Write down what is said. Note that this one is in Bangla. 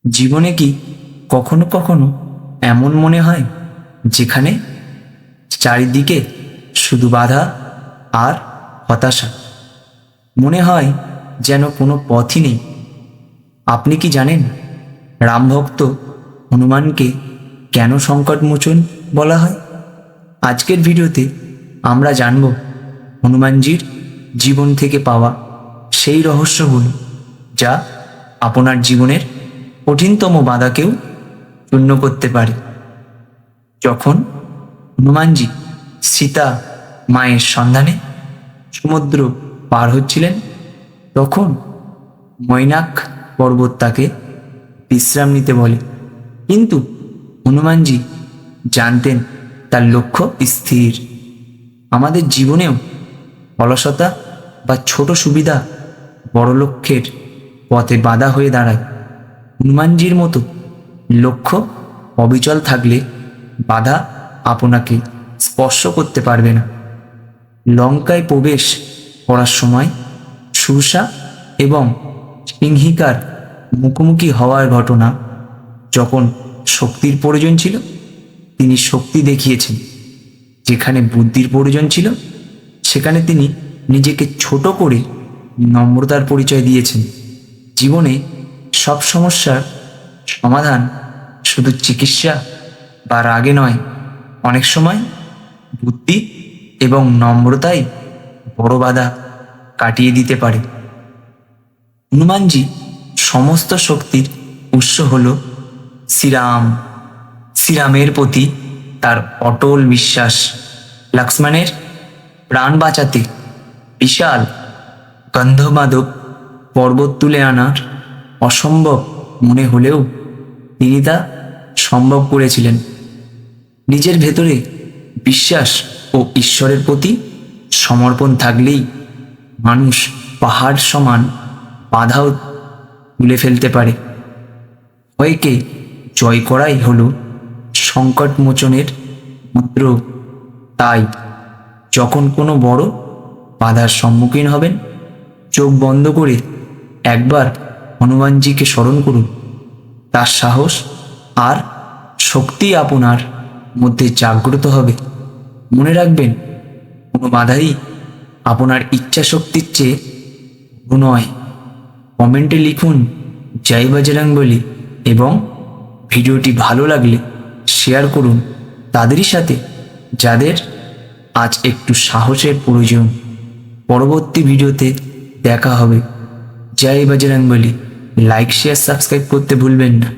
জীবনে কি কখনো কখনো এমন মনে হয় যেখানে চারিদিকে শুধু বাধা আর হতাশা? মনে হয় যেন কোনো পথই নেই। আপনি কি জানেন রামভক্ত হনুমানকে কেন সংকটমোচন বলা হয়? আজকের ভিডিওতে আমরা জানব হনুমানজির জীবন থেকে পাওয়া সেই রহস্যগুলো যা আপনার জীবনের কঠিনতম বাধাকেও শূন্য করতে পারে। যখন হনুমানজি সীতা মায়ের সন্ধানে সমুদ্র পার হচ্ছিলেন, তখন মৈনাক পর্বত তাকে বিশ্রাম নিতে বলে, কিন্তু হনুমানজি জানতেন তার লক্ষ্য স্থির। আমাদের জীবনেও অলসতা বা ছোট সুবিধা বড় লক্ষ্যের পথে বাধা হয়ে দাঁড়ায়। হনুমানজির মতো লক্ষ্য অবিচল থাকলে বাধা আপনাকে স্পর্শ করতে পারবে না। লঙ্কায় প্রবেশ করার সময় সুরসা এবং সিংহিকার মুখোমুখি হওয়ার ঘটনা, যখন শক্তির প্রয়োজন ছিল তিনি শক্তি দেখিয়েছেন, যেখানে বুদ্ধির প্রয়োজন ছিল সেখানে তিনি নিজেকে ছোট করে নম্রতার পরিচয় দিয়েছেন। জীবনে সব সমস্যার সমাধান শুধু চিকিৎসা বা রাগে নয়, অনেক সময় বুদ্ধি এবং নম্রতাই বড় বাধা কাটিয়ে দিতে পারে। হনুমানজি সমস্ত শক্তির উৎস হল শ্রীরাম। শ্রীরামের প্রতি তার অটল বিশ্বাস লক্ষ্মণের প্রাণ বাঁচাতে বিশাল গন্ধমাদক পর্বত তুলে আনার অসম্ভব মনে হলেও তিনি তা সম্ভব করেছিলেন। নিজের ভেতরে বিশ্বাস ও ঈশ্বরের প্রতি সমর্পণ থাকলেই মানুষ পাহাড় সমান বাধাও তুলে ফেলতে পারে। ভয়কে জয় করাই হলো সংকট মোচনের মন্ত্র। তাই যখন কোনো বড় বাধার সম্মুখীন হবেন, চোখ বন্ধ করে একবার হনুমানজিকে স্মরণ করুন। তার সাহস আর শক্তি আপনার মধ্যে জাগ্রত হবে। মনে রাখবেন, কোনো বাধাই আপনার ইচ্ছা শক্তির চেয়ে বড় নয়। কমেন্টে লিখুন জয় বজরংবলী এবং ভিডিওটি ভালো লাগলে শেয়ার করুন তাদেরই সাথে যাদের আজ একটু সাহসের প্রয়োজন। পরবর্তী ভিডিওতে দেখা হবে। জয় বজরংবলী। লাইক শেয়ার সাবস্ক্রাইব করতে ভুলবেন না।